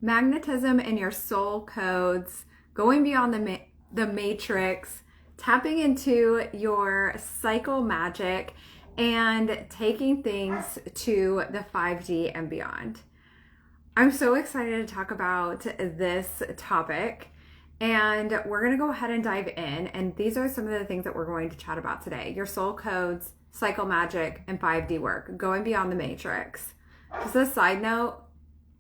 magnetism and your soul codes, going beyond the matrix, tapping into your psycho magic, and taking things to the 5D and beyond. I'm so excited to talk about this topic, and we're going to go ahead and dive in. And these are some of the things that we're going to chat about today: your soul codes, psycho magic, and 5D work, going beyond the matrix. Just a side note,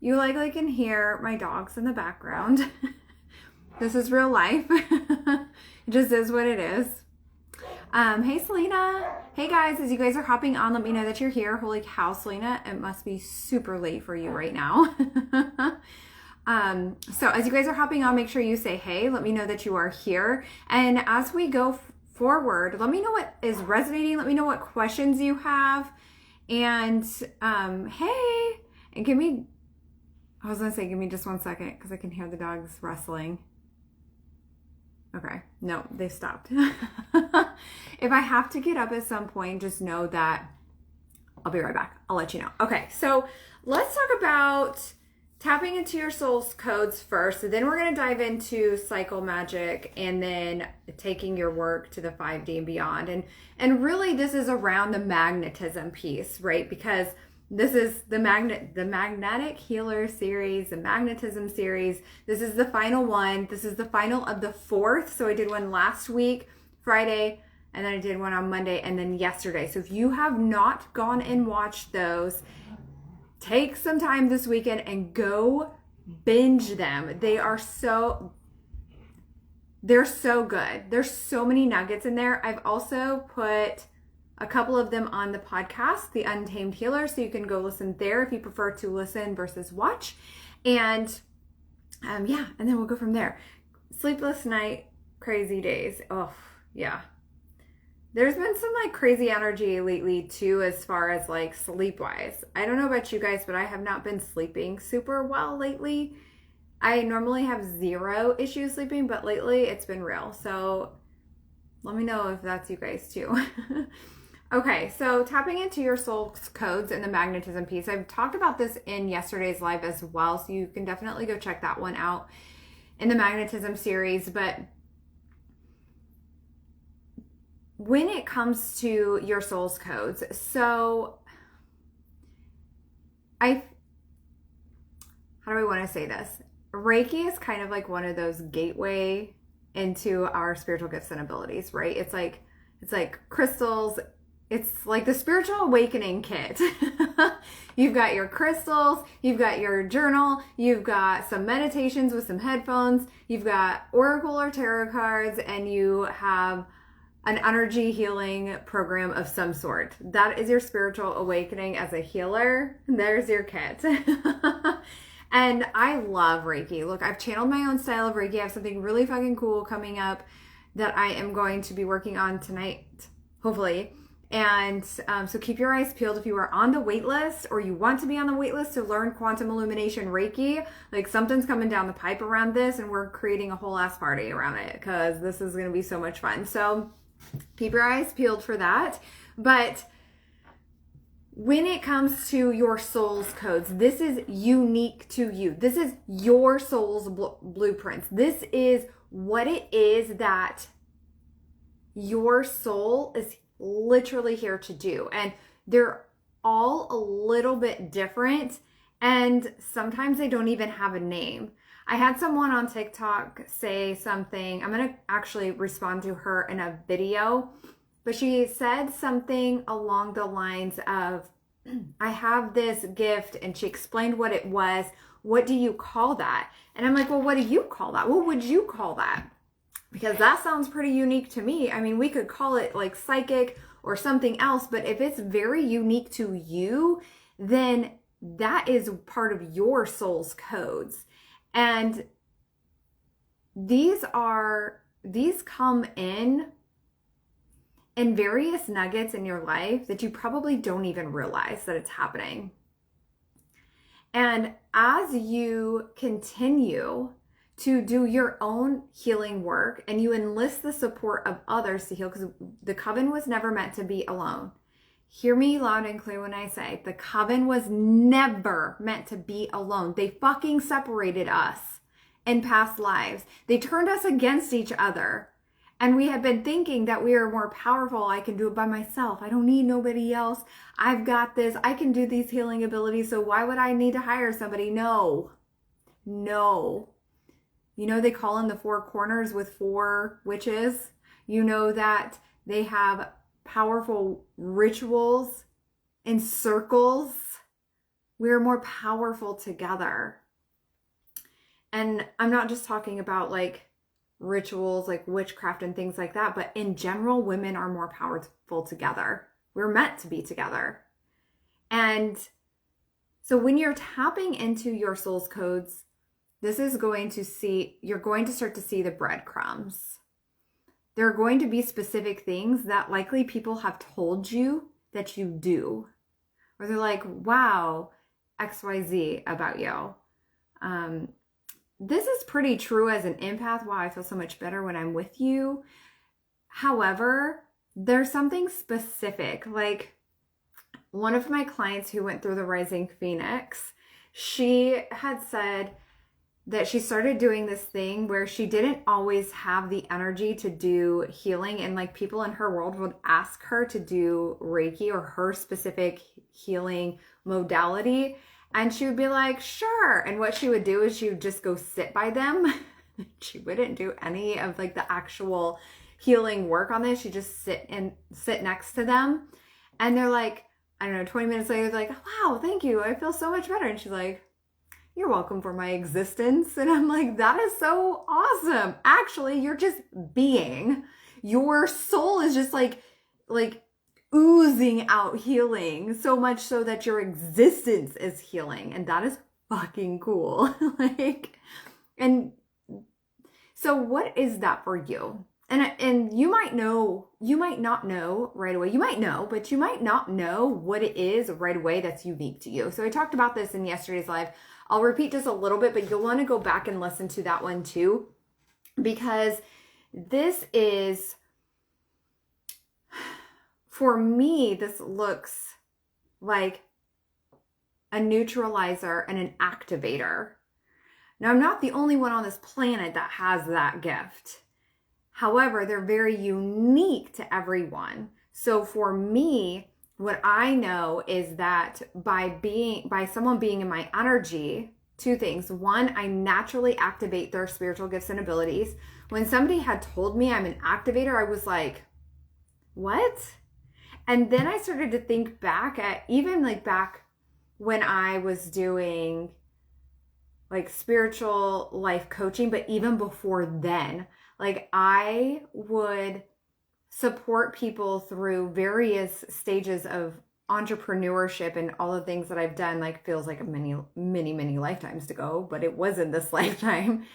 you likely can hear my dogs in the background. This is real life. It just is what it is. Hey Selena. Hey guys, as you guys are hopping on, let me know that you're here. Holy cow, Selena, it must be super late for you right now. So as you guys are hopping on, make sure you say hey, let me know that you are here. And as we go forward, let me know what is resonating. Let me know what questions you have. And hey, and give me just 1 second because I can hear the dogs wrestling. Okay, no, they stopped. If I have to get up at some point, just know that I'll be right back. I'll let you know. Okay, so let's talk about tapping into your soul's codes first. Then we're going to dive into psycho magic and then taking your work to the 5D and beyond. And really this is around the magnetism piece, right? Because this is the magnetic healer series, the magnetism series. This is the final one. This is the final of the 4th. So I did one last week, Friday, and then I did one on Monday and then yesterday. So if you have not gone and watched those, take some time this weekend and go binge them. They're so good. There's so many nuggets in there. I've also put a couple of them on the podcast, The Untamed Healer, so you can go listen there if you prefer to listen versus watch. And yeah, and then we'll go from there. Sleepless night, crazy days. Oh, yeah. There's been some like crazy energy lately too, as far as like sleep wise. I don't know about you guys, but I have not been sleeping super well lately. I normally have 0 issues sleeping, but lately it's been real. So let me know if that's you guys too. Okay, so tapping into your soul codes and the magnetism piece. I've talked about this in yesterday's live as well, so you can definitely go check that one out in the magnetism series. But when it comes to your soul's codes, so how do I want to say this? Reiki is kind of like one of those gateway into our spiritual gifts and abilities, right? It's like crystals. It's like the spiritual awakening kit. You've got your crystals, you've got your journal, you've got some meditations with some headphones, you've got oracle or tarot cards, and you have an energy healing program of some sort. That is your spiritual awakening as a healer. There's your kit. And I love Reiki. Look, I've channeled my own style of Reiki. I have something really fucking cool coming up that I am going to be working on tonight, hopefully. And so keep your eyes peeled if you are on the wait list or you want to be on the wait list to learn quantum illumination Reiki. Like something's coming down the pipe around this, and we're creating a whole ass party around it because this is going to be so much fun. So keep your eyes peeled for that. But when it comes to your soul's codes, this is unique to you. This is your soul's blueprints. This is what it is that your soul is literally here to do. And they're all a little bit different, and sometimes they don't even have a name. I had someone on TikTok say something. I'm going to actually respond to her in a video, but she said something along the lines of, I have this gift, and she explained what it was. What do you call that? And I'm like, well, what do you call that? What would you call that? Because that sounds pretty unique to me. I mean, we could call it like psychic or something else, but if it's very unique to you, then that is part of your soul's codes. And these come in various nuggets in your life that you probably don't even realize that it's happening. And as you continue to do your own healing work and you enlist the support of others to heal, because the coven was never meant to be alone. Hear me loud and clear when I say the coven was never meant to be alone. They fucking separated us in past lives. They turned us against each other. And we have been thinking that we are more powerful. I can do it by myself. I don't need nobody else. I've got this. I can do these healing abilities. So why would I need to hire somebody? No. You know, they call in the four corners with four witches. You know that they have powerful rituals in circles. We're more powerful together. And I'm not just talking about like rituals like witchcraft and things like that, but in general, women are more powerful together. We're meant to be together. And so when you're tapping into your soul's codes, you're going to start to see the breadcrumbs. There are going to be specific things that likely people have told you that you do. Or they're like, wow, XYZ about you. This is pretty true as an empath. Wow, I feel so much better when I'm with you. However, there's something specific. Like one of my clients who went through the Rising Phoenix, she had said that she started doing this thing where she didn't always have the energy to do healing, and like people in her world would ask her to do Reiki or her specific healing modality, and she would be like, sure. And what she would do is she would just go sit by them. She wouldn't do any of like the actual healing work on this. She'd just sit next to them, and they're like, I don't know, 20 minutes later, they're like, wow, thank you, I feel so much better. And she's like, you're welcome for my existence. And I'm like, that is so awesome. Actually, you're just being. Your soul is just like oozing out healing, so much so that your existence is healing. And that is fucking cool. And so what is that for you? And you might know, you might not know right away. You might know, but you might not know what it is right away that's unique to you. So I talked about this in yesterday's live. I'll repeat just a little bit, but you'll want to go back and listen to that one too, because this is, for me, this looks like a neutralizer and an activator. Now, I'm not the only one on this planet that has that gift. However, they're very unique to everyone. So for me, what I know is that by someone being in my energy, two things. One, I naturally activate their spiritual gifts and abilities. When somebody had told me I'm an activator, I was like, what? And then I started to think back at even like back when I was doing like spiritual life coaching, but even before then, like I would support people through various stages of entrepreneurship, and all the things that I've done like feels like many lifetimes to go, but it wasn't this lifetime.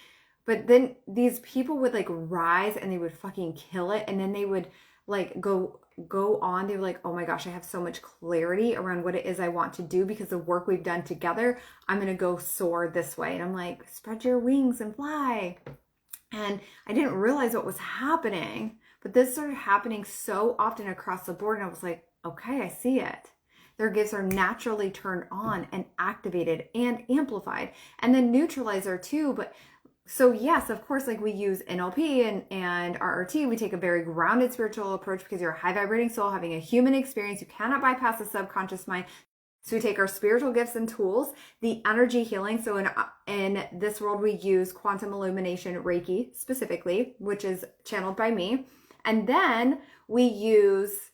But then these people would like rise and they would fucking kill it, and then they would like go on. They were like, oh my gosh, I have so much clarity around what it is I want to do because of work we've done together. I'm gonna go soar this way. And I'm like, spread your wings and fly. And I didn't realize what was happening, but this started happening so often across the board. And I was like, okay, I see it. Their gifts are naturally turned on and activated and amplified. And then neutralizer too. But so yes, of course, like we use NLP and RRT, we take a very grounded spiritual approach because you're a high vibrating soul having a human experience. You cannot bypass the subconscious mind. So we take our spiritual gifts and tools, the energy healing. So in this world, we use quantum illumination, Reiki specifically, which is channeled by me. And then we use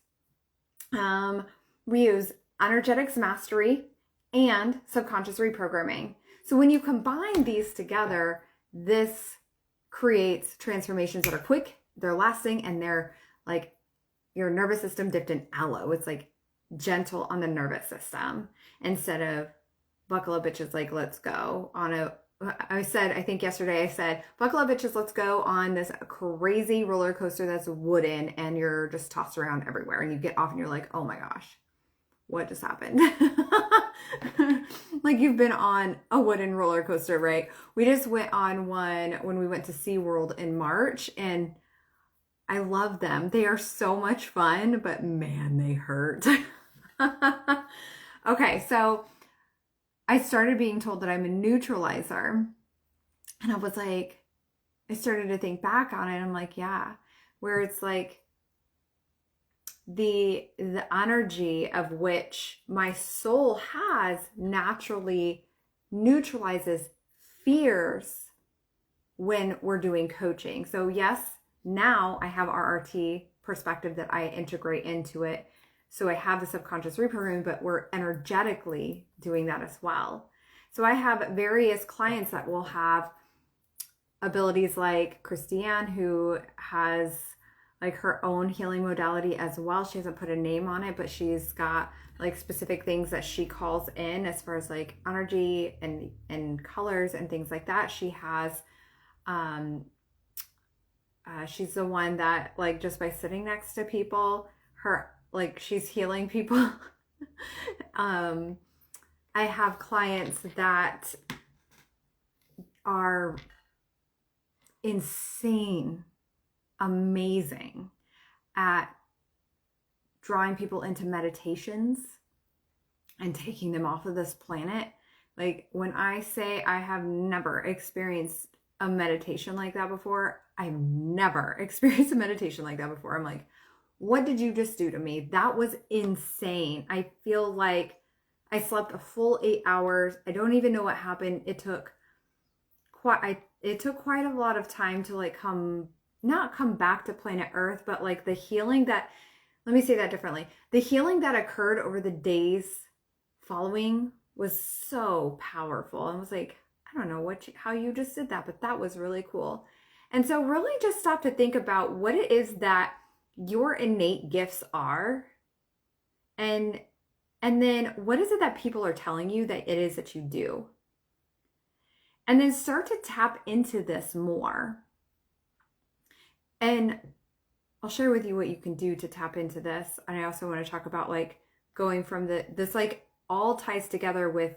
energetics mastery and subconscious reprogramming. So when you combine these together, this creates transformations that are quick, they're lasting, and they're like your nervous system dipped in aloe. It's like gentle on the nervous system instead of buckle up bitches, like let's go on a, I think yesterday I said, buckle up bitches, let's go on this crazy roller coaster that's wooden and you're just tossed around everywhere, and you get off and you're like, oh my gosh, what just happened? Like you've been on a wooden roller coaster, right? We just went on one when we went to SeaWorld in March, and I love them. They are so much fun, but man, they hurt. Okay, so I started being told that I'm a neutralizer. And I was like, I started to think back on it. I'm like, yeah, where it's like the energy of which my soul has naturally neutralizes fears when we're doing coaching. So yes, now I have RRT perspective that I integrate into it. So I have the subconscious reprogramming, but we're energetically doing that as well. So I have various clients that will have abilities like Christiane, who has like her own healing modality as well. She hasn't put a name on it, but she's got like specific things that she calls in as far as like energy and colors and things like that. She has she's the one that like just by sitting next to people, her like she's healing people. I have clients that are insane, amazing at drawing people into meditations and taking them off of this planet. Like when I say I have never experienced a meditation like that before, I've never experienced a meditation like that before. I'm like, what did you just do to me? That was insane. I feel like I slept a full 8 hours. I don't even know what happened. It took quite a lot of time to like not come back to planet Earth, but like the healing that, let me say that differently. The healing that occurred over the days following was so powerful. I was like, I don't know how you just did that, but that was really cool. And so really just stop to think about what it is that your innate gifts are, and then what is it that people are telling you that it is that you do? And then start to tap into this more. And I'll share with you what you can do to tap into this. And I also want to talk about like going from this like all ties together with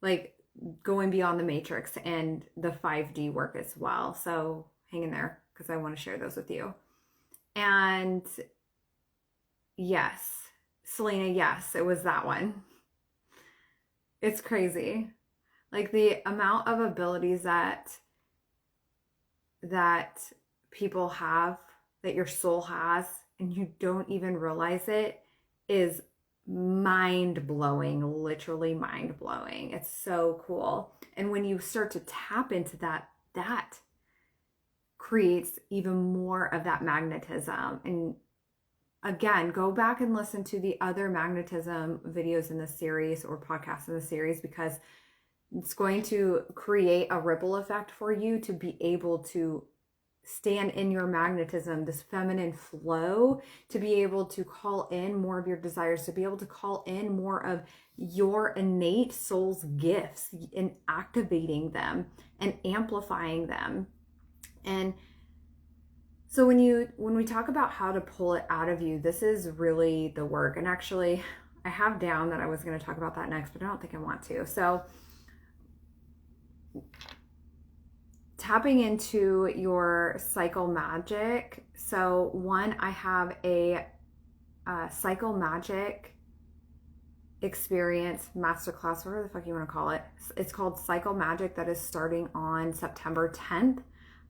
like going beyond the matrix and the 5D work as well. So hang in there because I want to share those with you. And yes, Selena, yes, it was that one. It's crazy. Like the amount of abilities that people have, that your soul has, and you don't even realize it, is mind-blowing, literally mind-blowing. It's so cool. And when you start to tap into that creates even more of that magnetism. And again, go back and listen to the other magnetism videos in the series or podcasts in the series, because it's going to create a ripple effect for you to be able to stand in your magnetism, this feminine flow, to be able to call in more of your desires, to be able to call in more of your innate soul's gifts and activating them and amplifying them. And so when we talk about how to pull it out of you, this is really the work. And actually, I have down that I was going to talk about that next, but I don't think I want to. So tapping into your cycle magic. So one, I have a cycle magic experience masterclass, whatever the fuck you want to call it. It's called Cycle Magic, that is starting on September 10th.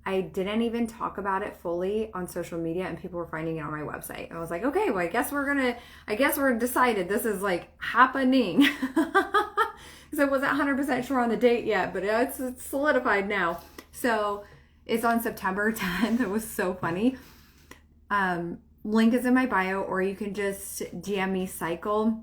I didn't even talk about it fully on social media, and people were finding it on my website. And I was like, okay, well, I guess we're decided this is like happening. Because I wasn't 100% sure on the date yet, but it's solidified now. So it's on September 10th. It was so funny. Link is in my bio, or you can just DM me Cycle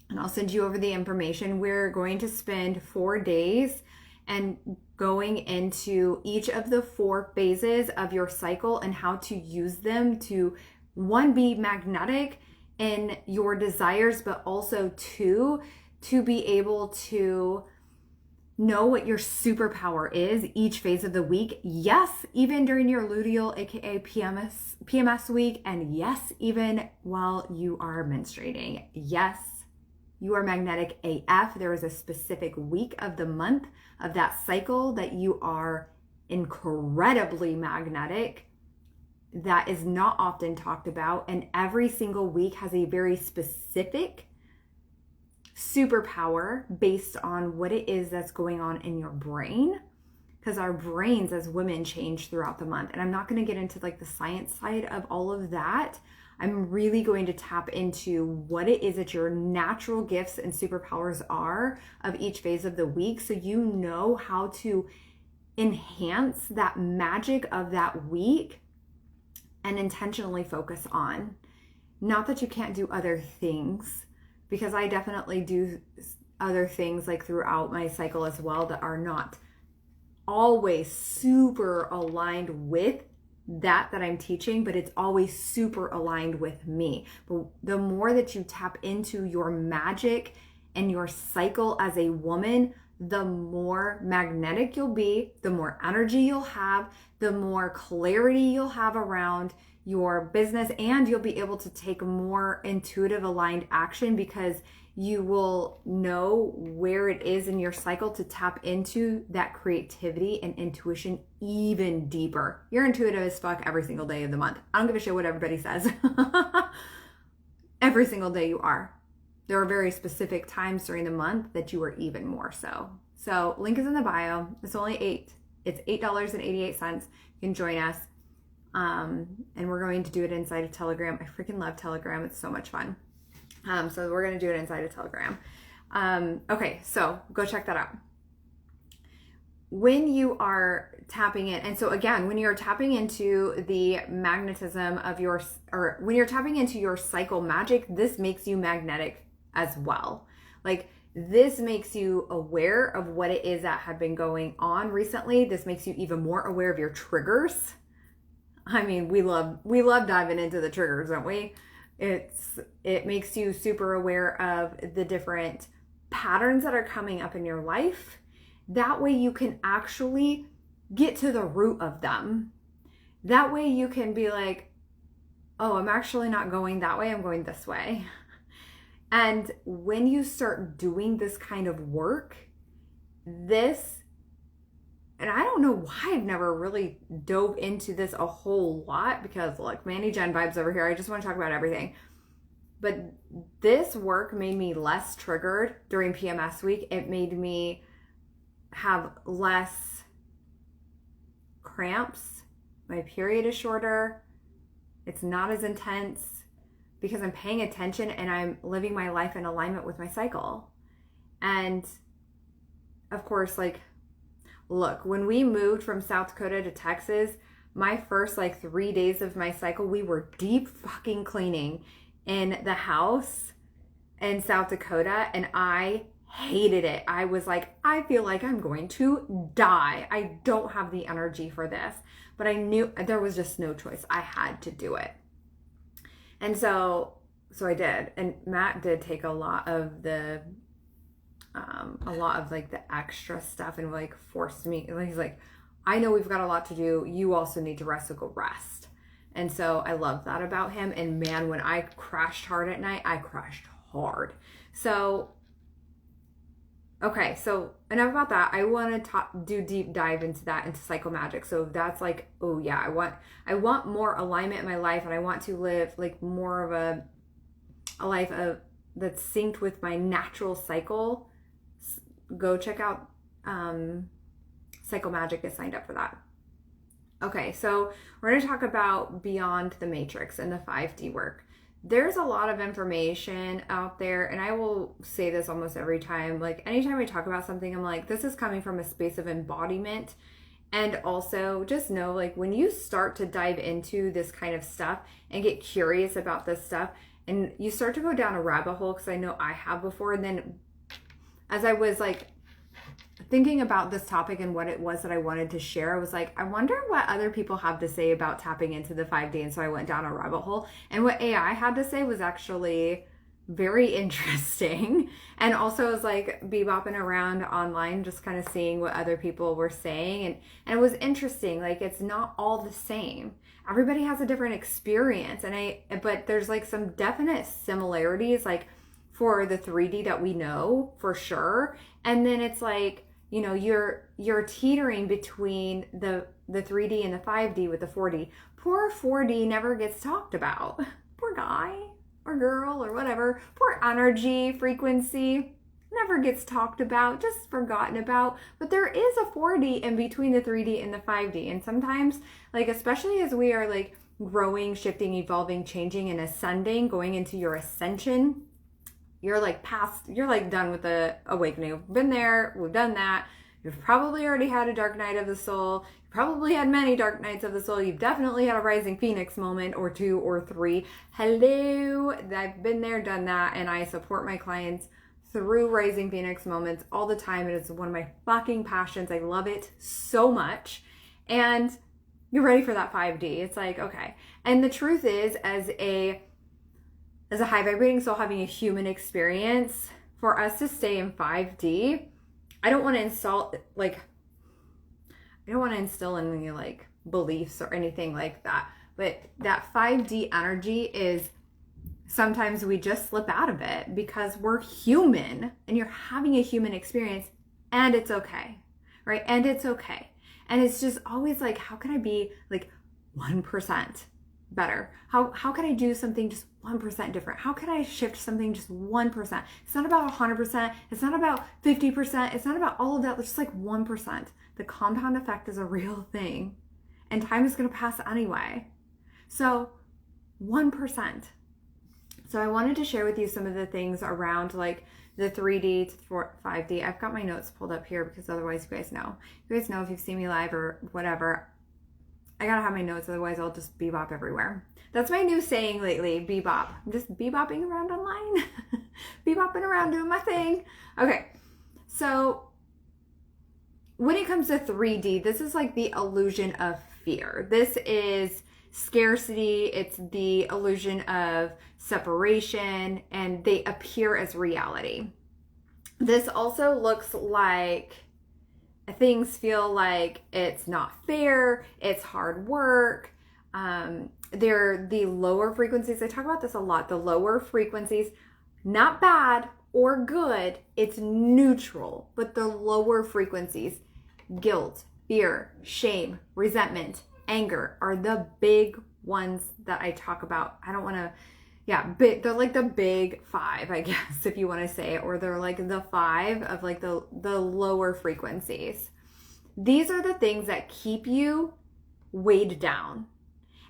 and I'll send you over the information. We're going to spend 4 days and going into each of the 4 phases of your cycle and how to use them to, one, be magnetic in your desires, but also two, to be able to know what your superpower is each phase of the week. Yes, even during your luteal, aka PMS week, and yes, even while you are menstruating. Yes, you are magnetic AF. There is a specific week of the month of that cycle that you are incredibly magnetic. That is not often talked about, and every single week has a very specific superpower based on what it is that's going on in your brain, because our brains as women change throughout the month. And I'm not going to get into like the science side of all of that. I'm really going to tap into what it is that your natural gifts and superpowers are of each phase of the week, so you know how to enhance that magic of that week and intentionally focus on. Not that you can't do other things, because I definitely do other things like throughout my cycle as well that are not always super aligned with that I'm teaching, but it's always super aligned with me. But the more that you tap into your magic and your cycle as a woman, the more magnetic you'll be, the more energy you'll have, the more clarity you'll have around your business, and you'll be able to take more intuitive aligned action because you will know where it is in your cycle to tap into that creativity and intuition even deeper. You're intuitive as fuck every single day of the month. I don't give a shit what everybody says. Every single day you are. There are very specific times during the month that you are even more so. So link is in the bio. It's $8.88. You can join us. And we're going to do it inside of Telegram. I freaking love Telegram. It's so much fun. So we're going to do it inside of Telegram. Okay, so go check that out. When you are tapping in, and so again, when you're tapping into the magnetism of your, or when you're tapping into your cycle magic, this makes you magnetic as well. Like, this makes you aware of what it is that had been going on recently. This makes you even more aware of your triggers. I mean, we love diving into the triggers, don't we? It makes you super aware of the different patterns that are coming up in your life. That way you can actually get to the root of them. That way you can be like, oh, I'm actually not going that way, I'm going this way. And when you start doing this kind of work, and I don't know why I've never really dove into this a whole lot, because look, Manny Jen vibes over here. I just want to talk about everything. But this work made me less triggered during PMS week. It made me have less cramps. My period is shorter. It's not as intense because I'm paying attention and I'm living my life in alignment with my cycle. And of course, like, look, when we moved from South Dakota to Texas, my first 3 days of my cycle, we were deep fucking cleaning in the house in South Dakota, and I hated it. I was like, I feel like I'm going to die. I don't have the energy for this. But I knew there was just no choice. I had to do it. And so I did. And Matt did take a lot of the extra stuff and forced me. He's like, I know we've got a lot to do. You also need to rest, so go rest. And so I love that about him. And man, when I crashed hard at night, I crashed hard. So, okay. So enough about that. I want to do deep dive into that, into cycle magic. So that's oh yeah, I want more alignment in my life, and I want to live more of a life that's synced with my natural cycle. Go check out Cycle Magic is signed up for that. Okay, so we're going to talk about Beyond the Matrix and the 5D work. There's a lot of information out there, and I will say this almost every time. Anytime I talk about something, I'm like, this is coming from a space of embodiment. And also just know, when you start to dive into this kind of stuff and get curious about this stuff, and you start to go down a rabbit hole, because I know I have before, and then as I was thinking about this topic and what it was that I wanted to share, I was like, I wonder what other people have to say about tapping into the 5D. And so I went down a rabbit hole, and what AI had to say was actually very interesting. And also I was bebopping around online, just kind of seeing what other people were saying. And it was interesting. It's not all the same. Everybody has a different experience. But there's some definite similarities, for the 3D that we know for sure. And then it's you're teetering between the 3D and the 5D with the 4D. Poor 4D never gets talked about. Poor guy or girl or whatever. Poor energy, frequency, never gets talked about, just forgotten about. But there is a 4D in between the 3D and the 5D. And sometimes, like, especially as we are like growing, shifting, evolving, changing, and ascending, going into your ascension, you're like done with the awakening. We've been there, we've done that. You've probably already had a dark night of the soul. You probably had many dark nights of the soul. You've definitely had a rising phoenix moment or 2 or 3. Hello, I've been there, done that, and I support my clients through rising phoenix moments all the time. It is one of my fucking passions. I love it so much. And you're ready for that 5D. It's like, okay. And the truth is, as a high vibrating soul having a human experience, for us to stay in 5D, I don't want to instill any like beliefs or anything like that. But that 5D energy is, sometimes we just slip out of it because we're human and you're having a human experience, and it's okay, right? And it's okay. And it's just always like, how can I be like 1% better? How can I do something just 1% different? How can I shift something just 1%? It's not about 100%. It's not about 50%. It's not about all of that. It's just like 1%. The compound effect is a real thing, and time is going to pass anyway. So 1%. So I wanted to share with you some of the things around like the 3D to 5D. I've got my notes pulled up here because otherwise you guys know. You guys know if you've seen me live or whatever, I gotta have my notes, otherwise I'll just bebop everywhere. That's my new saying lately, bebop. I'm just bebopping around online. Bebopping around doing my thing. Okay, so when it comes to 3D, this is like the illusion of fear. This is scarcity, it's the illusion of separation, and they appear as reality. This also looks like things feel like it's not fair, it's hard work. They're the lower frequencies. I talk about this a lot. The lower frequencies, not bad or good, it's neutral, but the lower frequencies, guilt, fear, shame, resentment, anger are the big ones that I talk about. I don't want to, they're like the big 5, I guess, if you want to say it, or they're like the 5 of like the lower frequencies. These are the things that keep you weighed down.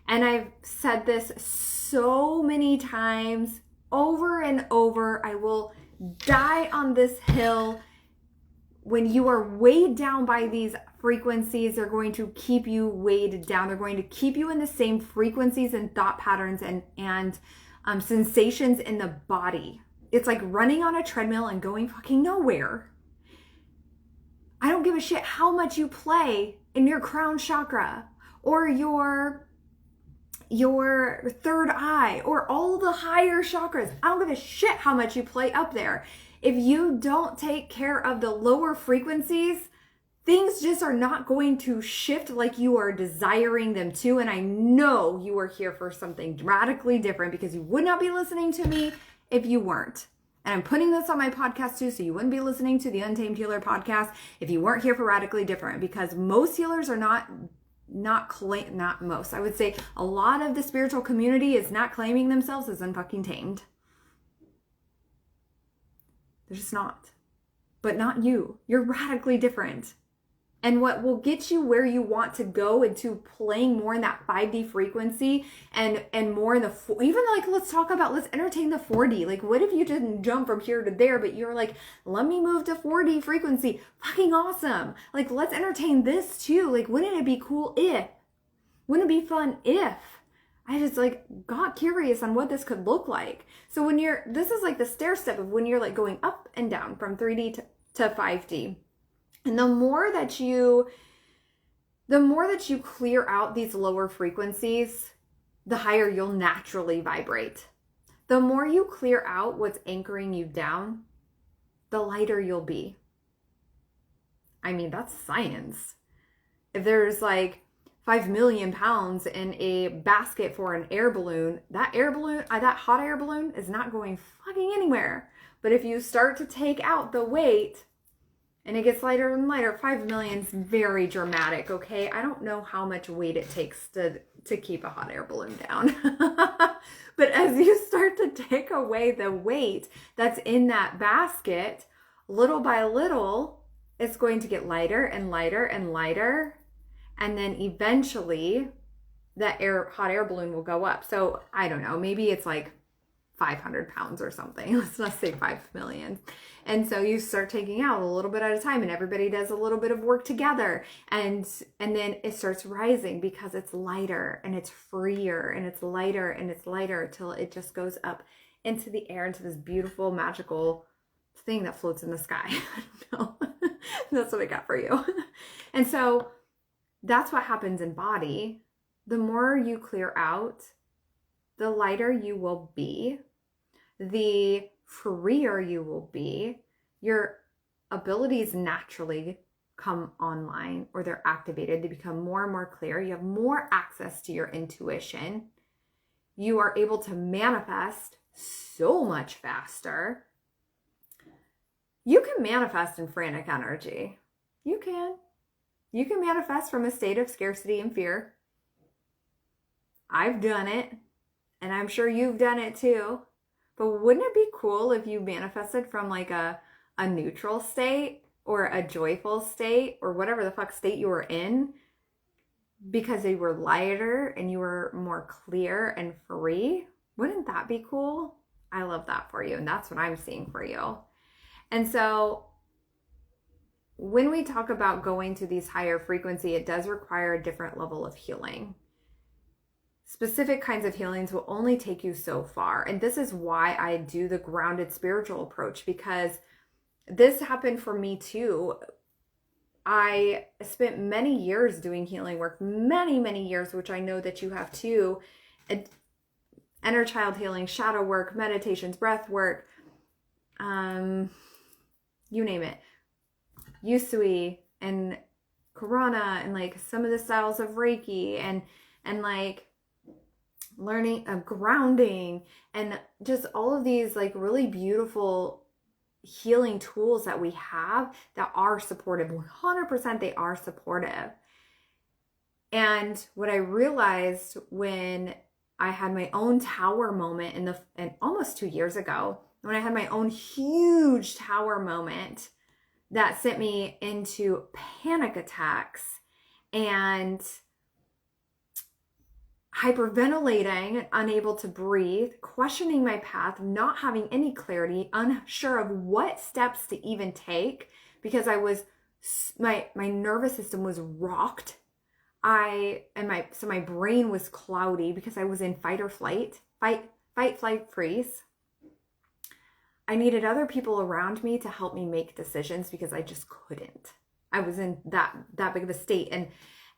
And I've said this so many times over and over. I will die on this hill. When you are weighed down by these frequencies, they're going to keep you weighed down. They're going to keep you in the same frequencies and thought patterns and sensations in the body. It's like running on a treadmill and going fucking nowhere. I don't give a shit how much you play in your crown chakra or your third eye or all the higher chakras. I don't give a shit how much you play up there. If you don't take care of the lower frequencies, things just are not going to shift like you are desiring them to. And I know you are here for something radically different, because you would not be listening to me if you weren't. And I'm putting this on my podcast too, so you wouldn't be listening to the Untamed Healer podcast if you weren't here for radically different, because most healers are not most. I would say a lot of the spiritual community is not claiming themselves as unfucking tamed. They're just not. But not you. You're radically different. And what will get you where you want to go into playing more in that 5D frequency and more in the, even like, let's entertain the 4D. Like, what if you didn't jump from here to there, but you're like, let me move to 4D frequency. Fucking awesome. Like, let's entertain this too. Like, wouldn't it be cool if? Wouldn't it be fun if? I just like got curious on what this could look like. So when this is like the stair step of when you're like going up and down from 3D to 5D. And the more that you clear out these lower frequencies, the higher you'll naturally vibrate. The more you clear out what's anchoring you down, the lighter you'll be. I mean, that's science. If there's like 5 million pounds in a basket for an air balloon, that hot air balloon is not going fucking anywhere. But if you start to take out the weight, And it gets lighter and lighter. 5 million is very dramatic, okay? I don't know how much weight it takes to keep a hot air balloon down. But as you start to take away the weight that's in that basket, little by little, it's going to get lighter and lighter and lighter. And then eventually that hot air balloon will go up. So I don't know, maybe it's like 500 pounds or something. Let's not say 5 million. And so you start taking out a little bit at a time, and everybody does a little bit of work together. And then it starts rising because it's lighter and it's freer, and it's lighter and it's lighter till it just goes up into the air, into this beautiful, magical thing that floats in the sky. I don't know. That's what I got for you. And so that's what happens in body. The more you clear out, the lighter you will be, the freer you will be. Your abilities naturally come online, or they're activated. They become more and more clear. You have more access to your intuition. You are able to manifest so much faster. You can manifest in frantic energy. You can. You can manifest from a state of scarcity and fear. I've done it, and I'm sure you've done it too. But wouldn't it be cool if you manifested from like a neutral state or a joyful state or whatever the fuck state you were in, because you were lighter and you were more clear and free? Wouldn't that be cool? I love that for you, and that's what I'm seeing for you. And so when we talk about going to these higher frequency, it does require a different level of healing. Specific kinds of healings will only take you so far. And this is why I do the grounded spiritual approach, because this happened for me too. I spent many years doing healing work, many years, which I know that you have too. Inner child healing, shadow work, meditations, breath work, you name it. Usui and Karana, and like some of the styles of Reiki, and like learning of grounding, and just all of these like really beautiful healing tools that we have that are supportive. 100% they are supportive. And what I realized when I had my own tower moment in almost 2 years ago, when I had my own huge tower moment that sent me into panic attacks and hyperventilating, unable to breathe, questioning my path, not having any clarity, unsure of what steps to even take, because I was, my nervous system was rocked. So my brain was cloudy because I was in fight or flight, flight, freeze. I needed other people around me to help me make decisions because I just couldn't. I was in that big of a state,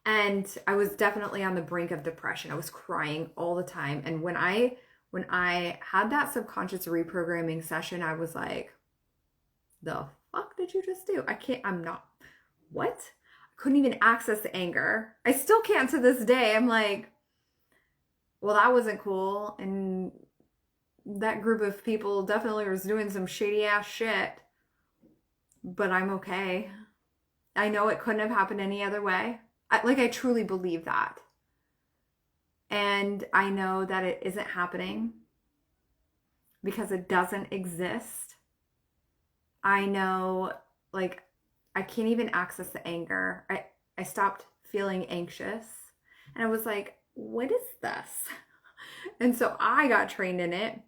and I was definitely on the brink of depression. I was crying all the time. And when I had that subconscious reprogramming session, I was like, the fuck did you just do? What? I couldn't even access the anger. I still can't to this day. I'm like, well, that wasn't cool. And that group of people definitely was doing some shady ass shit. But I'm okay. I know it couldn't have happened any other way. I truly believe that. And I know that it isn't happening because it doesn't exist. I know, like, I can't even access the anger. I stopped feeling anxious. And I was like, what is this? And so I got trained in it.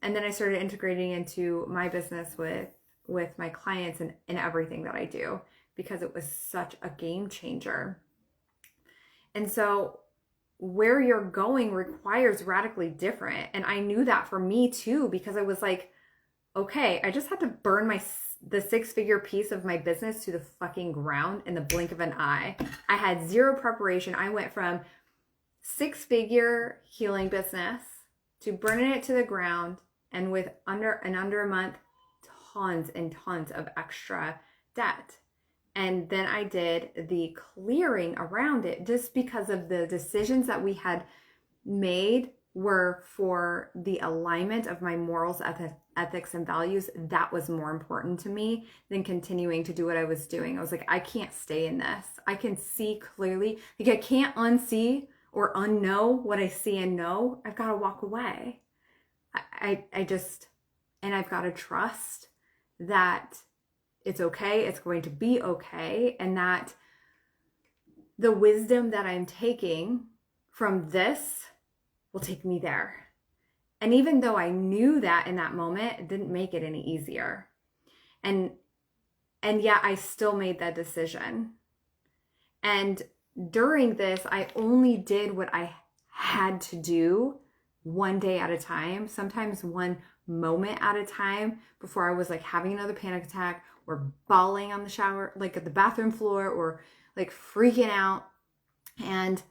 And then I started integrating into my business with my clients and everything that I do, because it was such a game changer. And so where you're going requires radically different. And I knew that for me too, because I was like, okay, I just had to burn the 6-figure piece of my business to the fucking ground in the blink of an eye. I had zero preparation. I went from 6-figure healing business to burning it to the ground, and with under a month, tons and tons of extra debt. And then I did the clearing around it, just because of the decisions that we had made were for the alignment of my morals, ethics and values, that was more important to me than continuing to do what I was doing. I was like, I can't stay in this. I can see clearly. Like, I can't unsee or unknow what I see and know. I've got to walk away. I just, and I've got to trust that it's okay. It's going to be okay. And that the wisdom that I'm taking from this will take me there. And even though I knew that in that moment, it didn't make it any easier. And yet I still made that decision. And during this, I only did what I had to do one day at a time, sometimes one moment at a time, before I was like having another panic attack or bawling on the shower, like at the bathroom floor, or like freaking out. And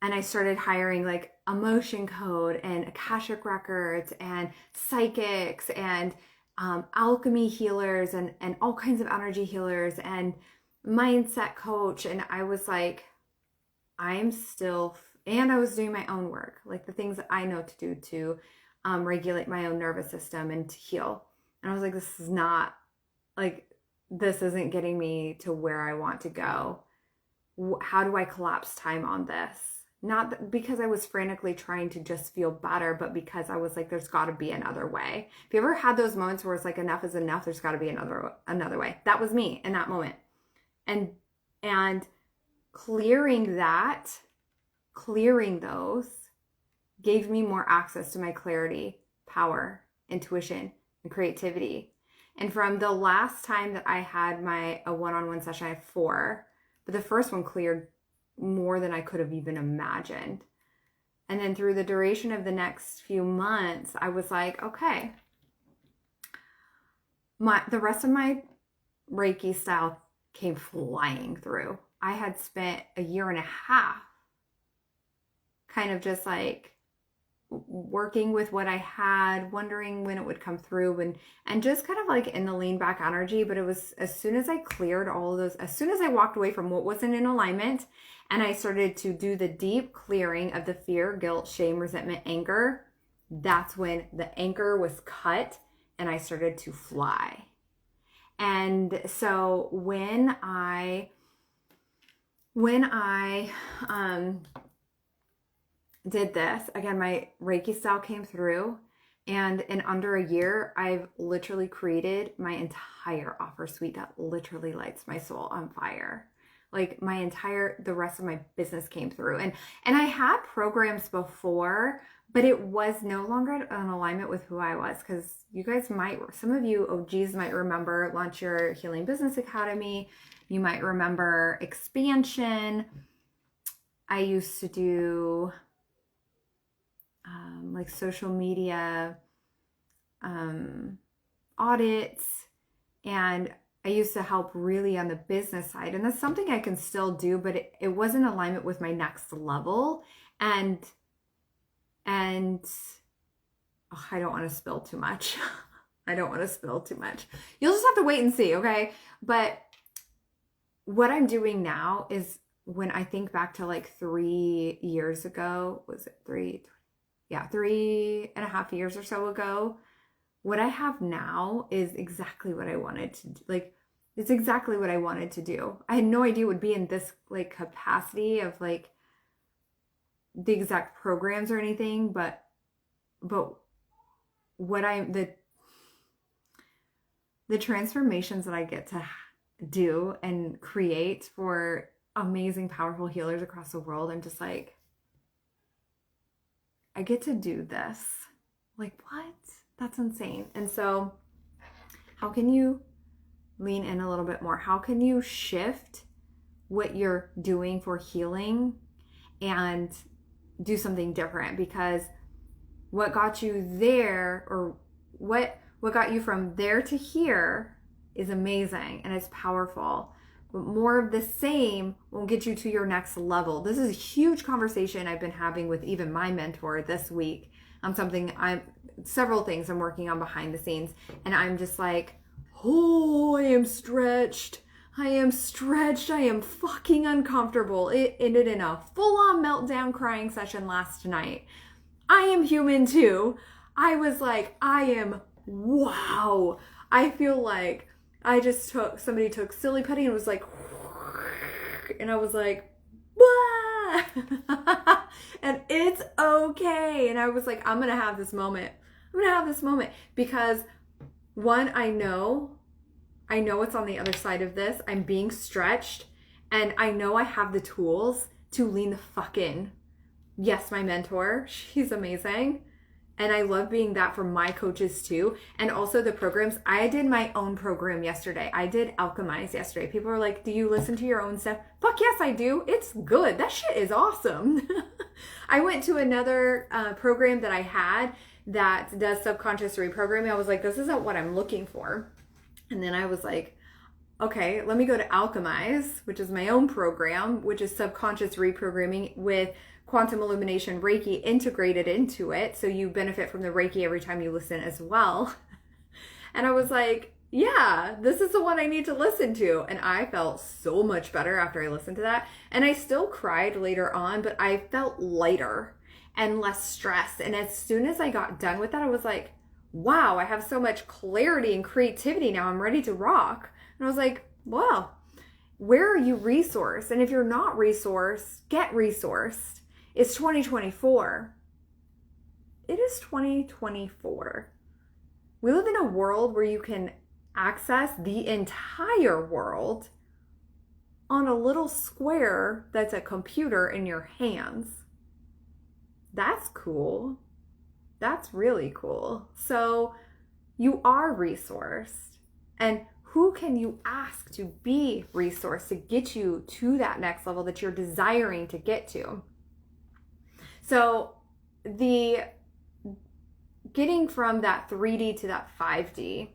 I started hiring like emotion code and Akashic records and psychics and alchemy healers and all kinds of energy healers and mindset coach. And I was like, and I was doing my own work, like the things that I know to do to regulate my own nervous system and to heal. And I was like, this isn't getting me to where I want to go. How do I collapse time on this? Not because I was frantically trying to just feel better, but because I was like, there's got to be another way. If you ever had those moments where it's like, enough is enough, there's got to be another way. That was me in that moment. And clearing those gave me more access to my clarity, power, intuition, and creativity. And from the last time that I had a one-on-one session, I had 4, but the first one cleared more than I could have even imagined. And then through the duration of the next few months, I was like, okay, the rest of my Reiki style came flying through. I had spent a year and a half kind of just like working with what I had, wondering when it would come through, and just kind of like in the lean back energy. But it was as soon as I cleared all of those, as soon as I walked away from what wasn't in alignment, and I started to do the deep clearing of the fear, guilt, shame, resentment, anger, that's when the anchor was cut and I started to fly. And so when I did this, again, my Reiki style came through, and in under a year, I've literally created my entire offer suite that literally lights my soul on fire. Like the rest of my business came through. And I had programs before, but it was no longer in alignment with who I was. Because you guys some of you OGs might remember Launch Your Healing Business Academy. You might remember Expansion. I used to do like social media audits, and I used to help really on the business side, and that's something I can still do, but it wasn't in alignment with my next level. And I don't want to spill too much. You'll just have to wait and see, okay? But what I'm doing now is, when I think back to like 3 years ago, was it 3.5 years or so ago, what I have now is exactly what I wanted to do. Like, it's exactly what I wanted to do. I had no idea it would be in this like capacity of like the exact programs or anything, but what the transformations that I get to do and create for amazing, powerful healers across the world, I'm just like, I get to do this. Like, what? That's insane. And so how can you lean in a little bit more? How can you shift what you're doing for healing and do something different? Because what got you there, or what got you from there to here, is amazing and it's powerful. But more of the same will get you to your next level. This is a huge conversation I've been having with even my mentor this week. Several things I'm working on behind the scenes. And I'm just like, oh, I am stretched. I am fucking uncomfortable. It ended in a full-on meltdown crying session last night. I am human too. I was like, wow. I feel like somebody took silly putty and was like, and I was like, "Wah!" And it's okay. And I was like, I'm going to have this moment. Because one, I know what's on the other side of this. I'm being stretched, and I know I have the tools to lean the fuck in. Yes, my mentor, she's amazing. And I love being that for my coaches too. And also the programs. I did my own program yesterday. I did Alchemize yesterday. People are like, do you listen to your own stuff? Fuck yes, I do. It's good. That shit is awesome. I went to another program that I had that does subconscious reprogramming. I was like, this isn't what I'm looking for. And then I was like, okay, let me go to Alchemize, which is my own program, which is subconscious reprogramming with quantum illumination Reiki integrated into it. So you benefit from the Reiki every time you listen as well. And I was like, yeah, this is the one I need to listen to. And I felt so much better after I listened to that. And I still cried later on, but I felt lighter and less stressed. And as soon as I got done with that, I was like, wow, I have so much clarity and creativity now. I'm ready to rock. And I was like, well, where are you resourced? And if you're not resourced, get resourced. It's 2024. It is 2024. We live in a world where you can access the entire world on a little square that's a computer in your hands. That's cool. That's really cool. So you are resourced. And who can you ask to be resourced to get you to that next level that you're desiring to get to? So the getting from that 3D to that 5D,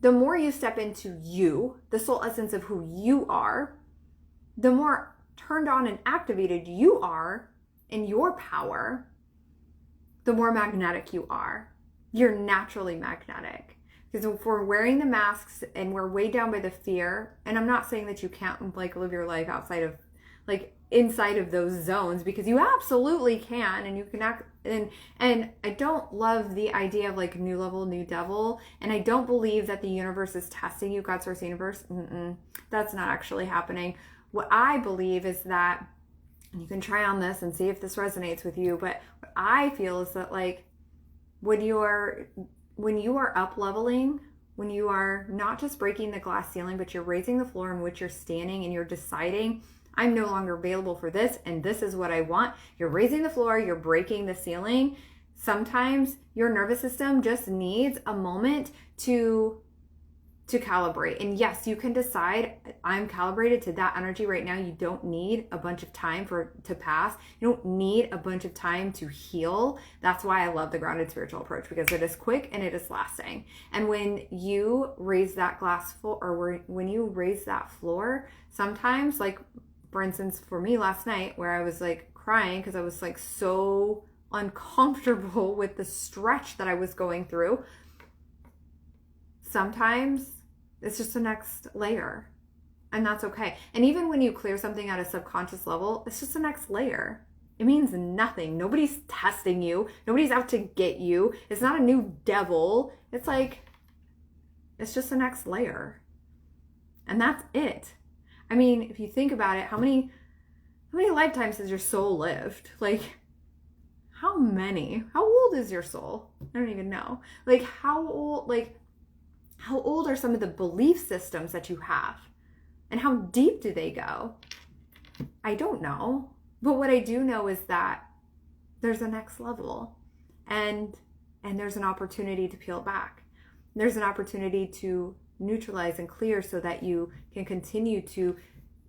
the more you step into you, the soul essence of who you are, the more turned on and activated you are in your power, the more magnetic you are. You're naturally magnetic. Because if we're wearing the masks and we're weighed down by the fear, and I'm not saying that you can't like live your life outside of like inside of those zones, because you absolutely can, and you can act, and I don't love the idea of like new level, new devil, and I don't believe that the universe is testing you, God, source, universe. That's not actually happening. What I believe is that, and you can try on this and see if this resonates with you, but what I feel is that like when you are up leveling, when you are not just breaking the glass ceiling, but you're raising the floor in which you're standing and you're deciding, I'm no longer available for this, and this is what I want. You're raising the floor, you're breaking the ceiling. Sometimes your nervous system just needs a moment to calibrate. And yes, you can decide, I'm calibrated to that energy right now. You don't need a bunch of time to pass. You don't need a bunch of time to heal. That's why I love the grounded spiritual approach, because it is quick and it is lasting. And when you raise that glass floor, or when you raise that floor, sometimes, like for instance, for me last night, where I was like crying because I was like so uncomfortable with the stretch that I was going through, sometimes it's just the next layer, and that's okay. And even when you clear something at a subconscious level, it's just the next layer. It means nothing. Nobody's testing you. Nobody's out to get you. It's not a new devil. It's like, it's just the next layer. And that's it. I mean, if you think about it, how many lifetimes has your soul lived? Like, how many? How old is your soul? I don't even know. Like, how old are some of the belief systems that you have? And how deep do they go? I don't know. But what I do know is that there's a next level, and there's an opportunity to peel back. There's an opportunity to neutralize and clear so that you can continue to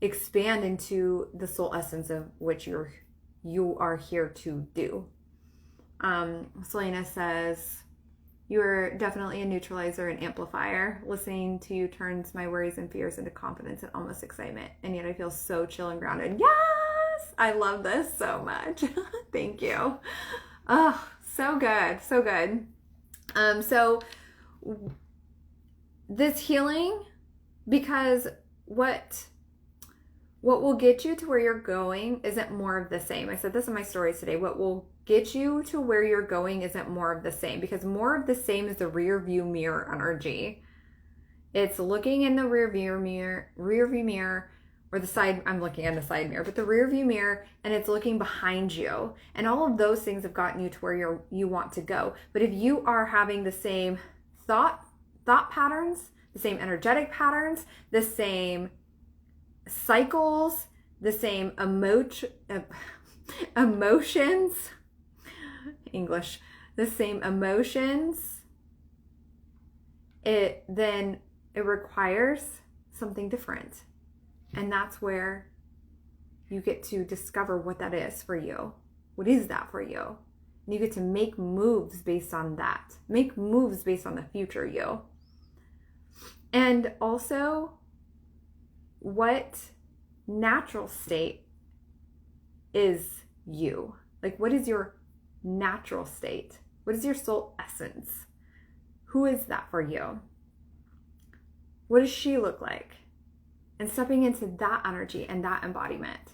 expand into the soul essence of which you are here to do. Selena says, you're definitely a neutralizer and amplifier. Listening to you turns my worries and fears into confidence and almost excitement. And yet I feel so chill and grounded. Yes! I love this so much. Thank you. Oh, so good. So good. So this healing, because what what will get you to where you're going isn't more of the same. I said this in my stories today. What will get you to where you're going isn't more of the same, because more of the same is the rear view mirror energy. It's looking in the rear view mirror, or the side, I'm looking in the side mirror, but the rear view mirror, and it's looking behind you. And all of those things have gotten you to where you want to go. But if you are having the same thought patterns, the same energetic patterns, the same cycles, the same emotions, English, the same emotions, then it requires something different. And that's where you get to discover what that is for you. What is that for you? And you get to make moves based on that. Make moves based on the future you. And also, what natural state is you? Like, what is your natural state? What is your soul essence? Who is that for you? What does she look like? And stepping into that energy and that embodiment.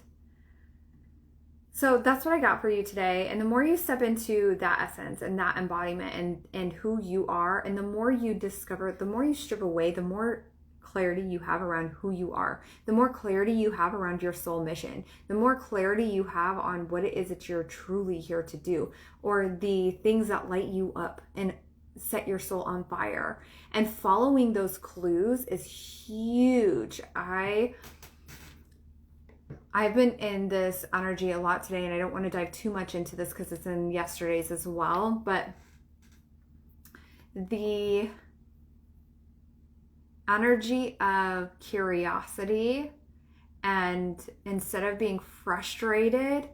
So that's what I got for you today. And the more you step into that essence and that embodiment and who you are, and the more you discover, the more you strip away, the more clarity you have around who you are, the more clarity you have around your soul mission, the more clarity you have on what it is that you're truly here to do, or the things that light you up and set your soul on fire. And following those clues is huge. I've been in this energy a lot today, and I don't want to dive too much into this because it's in yesterday's as well, but the energy of curiosity, and instead of being frustrated,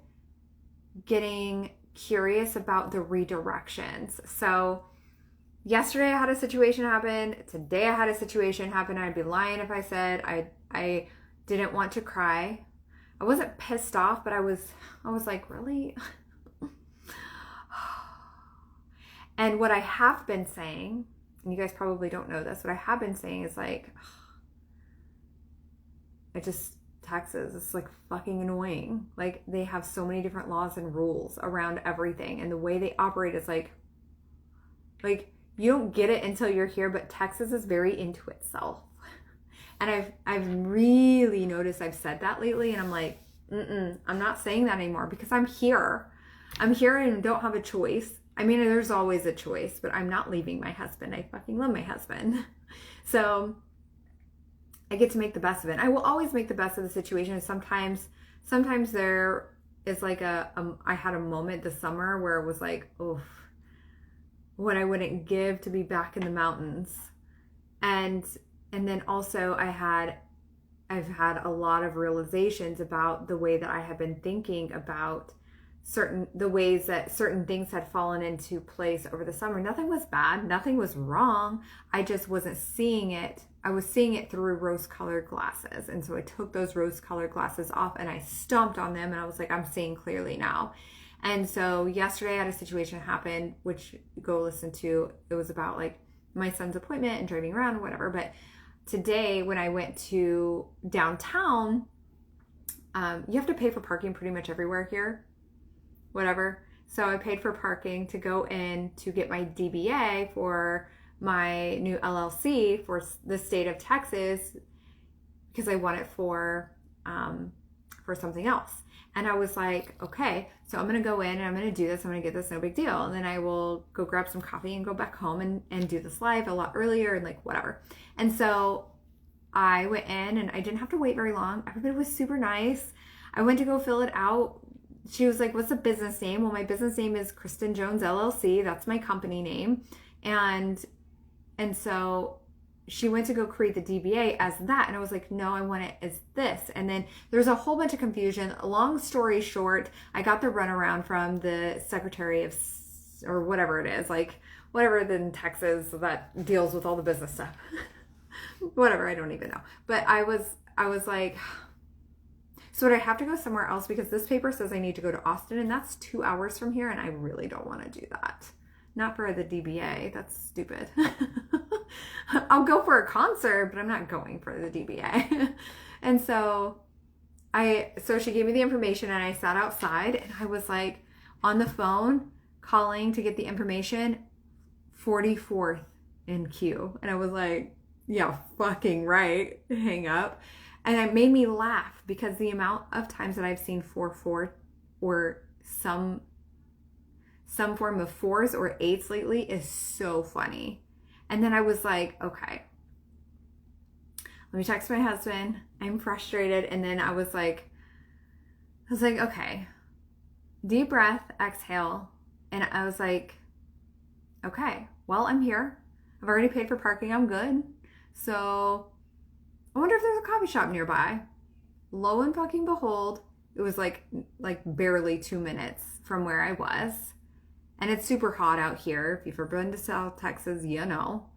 getting curious about the redirections. So yesterday I had a situation happen. Today I had a situation happen. I'd be lying if I said I didn't want to cry. I wasn't pissed off, but I was like, really? And what I have been saying, and you guys probably don't know this, what I have been saying is like, Texas, it's like fucking annoying. Like, they have so many different laws and rules around everything, and the way they operate is like you don't get it until you're here, but Texas is very into itself. And I've really noticed I've said that lately, and I'm like, I'm not saying that anymore, because I'm here. I'm here and don't have a choice. I mean, there's always a choice, but I'm not leaving my husband. I fucking love my husband. So I get to make the best of it. I will always make the best of the situation. Sometimes there is like I had a moment this summer where it was like, oof, what I wouldn't give to be back in the mountains. And then also I've had a lot of realizations about the way that I have been thinking about the ways that certain things had fallen into place over the summer. Nothing was bad. Nothing was wrong. I just wasn't seeing it. I was seeing it through rose-colored glasses. And so I took those rose-colored glasses off and I stomped on them, and I was like, I'm seeing clearly now. And so yesterday I had a situation happen, which go listen to. It was about like my son's appointment and driving around or whatever. But today when I went to downtown, you have to pay for parking pretty much everywhere here, whatever. So I paid for parking to go in to get my DBA for my new LLC for the state of Texas, because I want it for something else. And I was like, okay, so I'm going to go in and I'm going to do this. I'm going to get this, no big deal. And then I will go grab some coffee and go back home and do this live a lot earlier and like whatever. And so I went in and I didn't have to wait very long. Everybody was super nice. I went to go fill it out. She was like, what's the business name? Well, my business name is Kristen Jones LLC. That's my company name. And so she went to go create the DBA as that. And I was like, no, I want it as this. And then there's a whole bunch of confusion. Long story short, I got the runaround from the Secretary of, or whatever it is, like whatever in Texas that deals with all the business stuff. Whatever, I don't even know. But I was like, so would I have to go somewhere else? Because this paper says I need to go to Austin, and that's 2 hours from here, and I really don't want to do that. Not for the DBA. That's stupid. I'll go for a concert, but I'm not going for the DBA. And so so she gave me the information and I sat outside and I was like on the phone calling to get the information, 44th in queue. And I was like, yeah, fucking right. Hang up. And it made me laugh because the amount of times that I've seen 4-4 or some form of 4s or 8s lately is so funny. And then I was like, okay, let me text my husband. I'm frustrated. And then I was like, okay, deep breath, exhale. And I was like, okay, well, I'm here. I've already paid for parking. I'm good. So I wonder if there's a coffee shop nearby. Lo and fucking behold, it was like barely 2 minutes from where I was. And it's super hot out here. If you've ever been to South Texas, you know.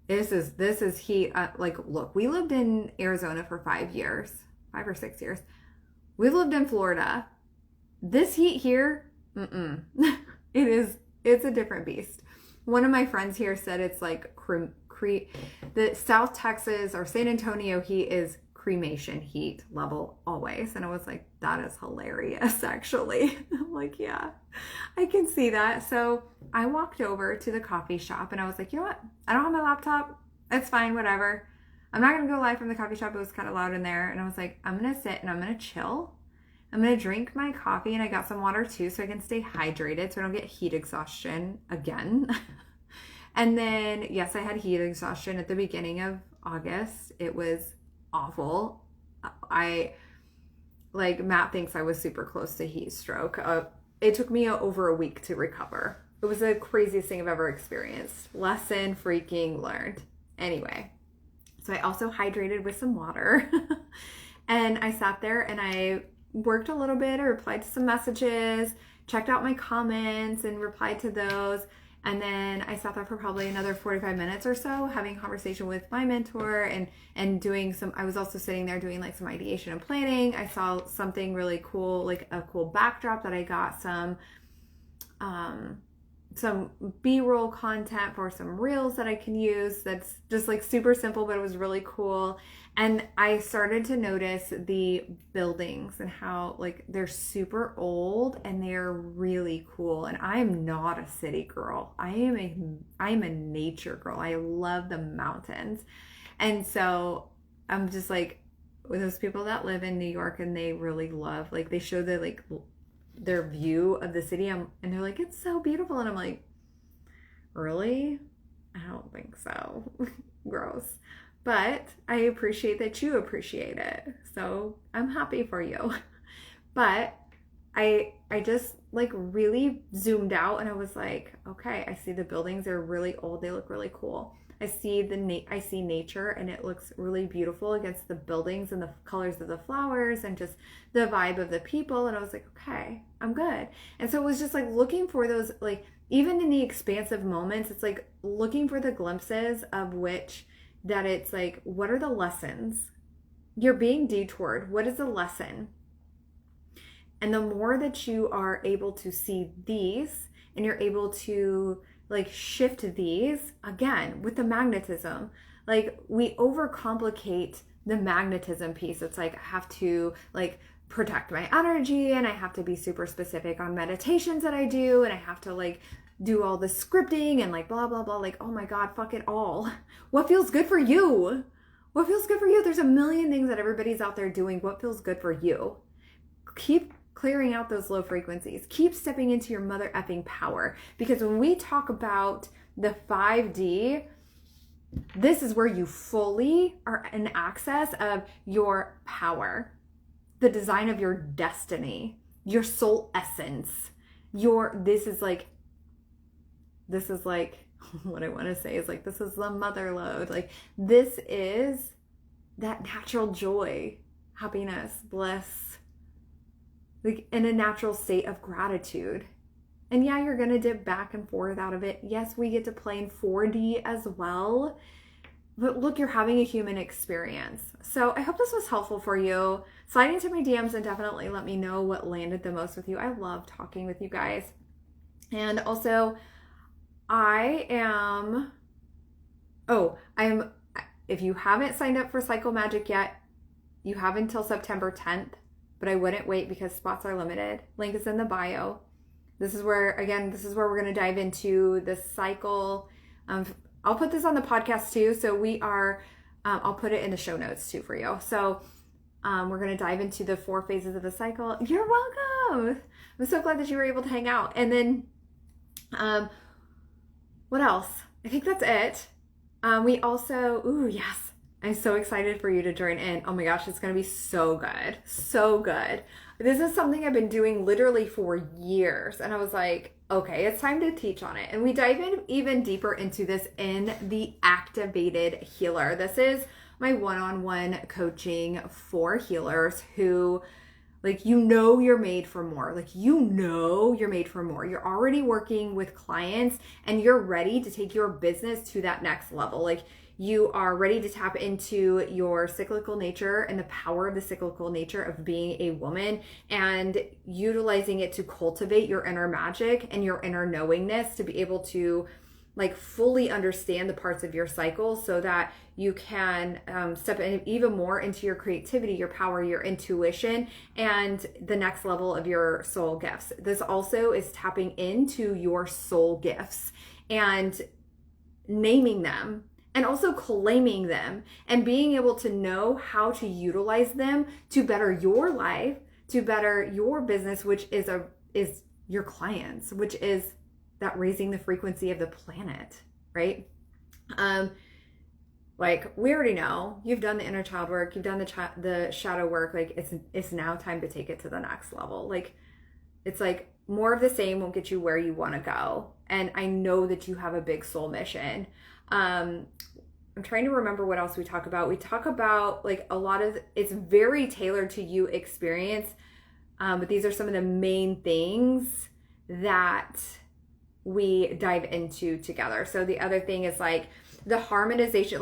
This is heat. Like, look, we lived in Arizona for 5 years, 5 or 6 years. We lived in Florida. This heat here, it's a different beast. One of my friends here said it's like the South Texas or San Antonio heat is cremation heat level always. And I was like, that is hilarious, actually. I'm like, yeah, I can see that. So I walked over to the coffee shop and I was like, you know what? I don't have my laptop. It's fine, whatever. I'm not going to go live from the coffee shop. It was kind of loud in there. And I was like, I'm going to sit and I'm going to chill. I'm going to drink my coffee and I got some water too so I can stay hydrated so I don't get heat exhaustion again. And then, yes, I had heat exhaustion at the beginning of August. It was awful. Matt thinks I was super close to heat stroke. It took me over a week to recover. It was the craziest thing I've ever experienced. Lesson freaking learned. Anyway, so I also hydrated with some water. And I sat there and I worked a little bit. I replied to some messages, checked out my comments and replied to those. And then I sat there for probably another 45 minutes or so having a conversation with my mentor and doing I was also sitting there doing like some ideation and planning. I saw something really cool, like a cool backdrop that I got some B-roll content for some reels that I can use. That's just like super simple, but it was really cool. And I started to notice the buildings and how like they're super old and they're really cool. And I am not a city girl. I am a nature girl. I love the mountains. And so I'm just like, with those people that live in New York and they really love, like they show their view of the city and they're like, it's so beautiful. And I'm like, really? I don't think so. Gross. But I appreciate that you appreciate it. So I'm happy for you. But I just like really zoomed out and I was like, okay, I see the buildings. They're really old. They look really cool. I see nature and it looks really beautiful against the buildings and the colors of the flowers and just the vibe of the people. And I was like, okay, I'm good. And so it was just like looking for those, like even in the expansive moments, it's like looking for the glimpses of which that it's like, what are the lessons? You're being detoured. What is the lesson? And the more that you are able to see these and you're able to like shift these, again, with the magnetism, like we overcomplicate the magnetism piece. It's like, I have to like protect my energy and I have to be super specific on meditations that I do. And I have to like do all the scripting and like blah, blah, blah. Like, oh my God, fuck it all. What feels good for you? What feels good for you? There's a million things that everybody's out there doing. What feels good for you? Keep clearing out those low frequencies. Keep stepping into your mother effing power. Because when we talk about the 5D, this is where you fully are in access of your power, the design of your destiny, your soul essence. This is like what I want to say is like, this is the mother load. Like this is that natural joy, happiness, bliss, like in a natural state of gratitude. And yeah, you're going to dip back and forth out of it. Yes, we get to play in 4D as well. But look, you're having a human experience. So I hope this was helpful for you. Slide into my DMs and definitely let me know what landed the most with you. I love talking with you guys. And also, if you haven't signed up for Cycle Magic yet, you have until September 10th but I wouldn't wait because spots are limited. Link is in the bio. This is where we're going to dive into the cycle. I'll put this on the podcast too. So I'll put it in the show notes too for you. So we're going to dive into the 4 phases of the cycle. You're welcome. I'm so glad that you were able to hang out. And then, what else? I think that's it. We also, yes, I'm so excited for you to join in. Oh my gosh, it's going to be so good. So good. This is something I've been doing literally for years. And I was like, okay, it's time to teach on it. And we dive in even deeper into this in the Activated Healer. This is my one-on-one coaching for healers who, like, you're made for more. You're made for more. You're already working with clients and you're ready to take your business to that next level. Like, you are ready to tap into your cyclical nature and the power of the cyclical nature of being a woman and utilizing it to cultivate your inner magic and your inner knowingness to be able to fully understand the parts of your cycle so that you can step in even more into your creativity, your power, your intuition, and the next level of your soul gifts. This also is tapping into your soul gifts and naming them and also claiming them and being able to know how to utilize them to better your life, to better your business, which is your clients, which is that raising the frequency of the planet, right? We already know you've done the inner child work, you've done the shadow work. It's now time to take it to the next level. It's more of the same won't get you where you want to go. And I know that you have a big soul mission. I'm trying to remember what else we talk about. We talk about a lot of, it's very tailored to you experience. But these are some of the main things that we dive into together. So the other thing is the harmonization,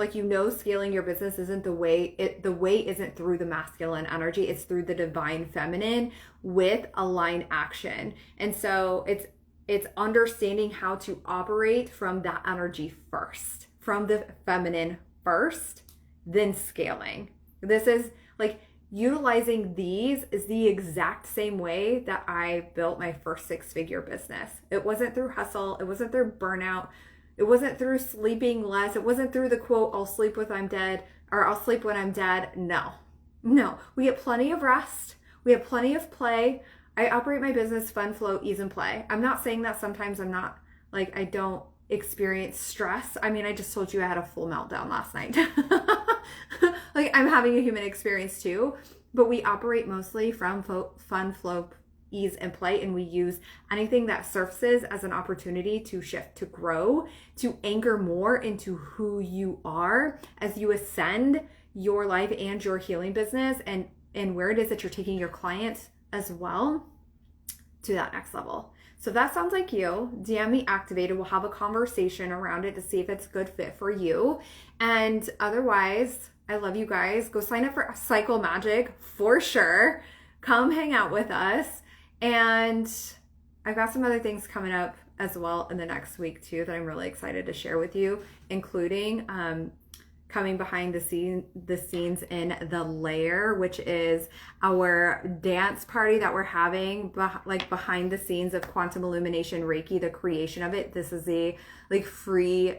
scaling your business isn't the way isn't through the masculine energy. It's through the divine feminine with aligned action. And so it's understanding how to operate from that energy first, from the feminine first, then scaling. This is utilizing these is the exact same way that I built my first 6-figure business. It wasn't through hustle. It wasn't through burnout. It wasn't through sleeping less. It wasn't through the quote, I'll sleep when I'm dead. No, we get plenty of rest. We have plenty of play. I operate my business fun, flow, ease, and play. I'm not saying that sometimes I'm not I don't experience stress. I mean, I just told you I had a full meltdown last night. I'm having a human experience too, but we operate mostly from fun, flow, ease, and play. And we use anything that surfaces as an opportunity to shift, to grow, to anchor more into who you are as you ascend your life and your healing business and where it is that you're taking your clients as well to that next level. So if that sounds like you, DM me Activated. We'll have a conversation around it to see if it's a good fit for you. And otherwise, I love you guys. Go sign up for Cycle Magic for sure. Come hang out with us. And I've got some other things coming up as well in the next week too that I'm really excited to share with you, including coming behind the scenes in The Lair, which is our dance party that we're having behind the scenes of Quantum Illumination Reiki, the creation of it. This is a free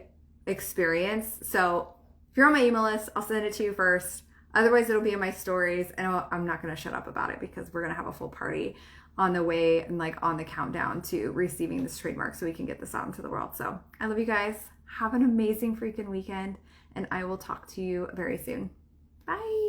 experience. So if you're on my email list, I'll send it to you first. Otherwise, it'll be in my stories, and I'm not going to shut up about it because we're going to have a full party on the way and on the countdown to receiving this trademark so we can get this out into the world. So I love you guys. Have an amazing freaking weekend, and I will talk to you very soon. Bye.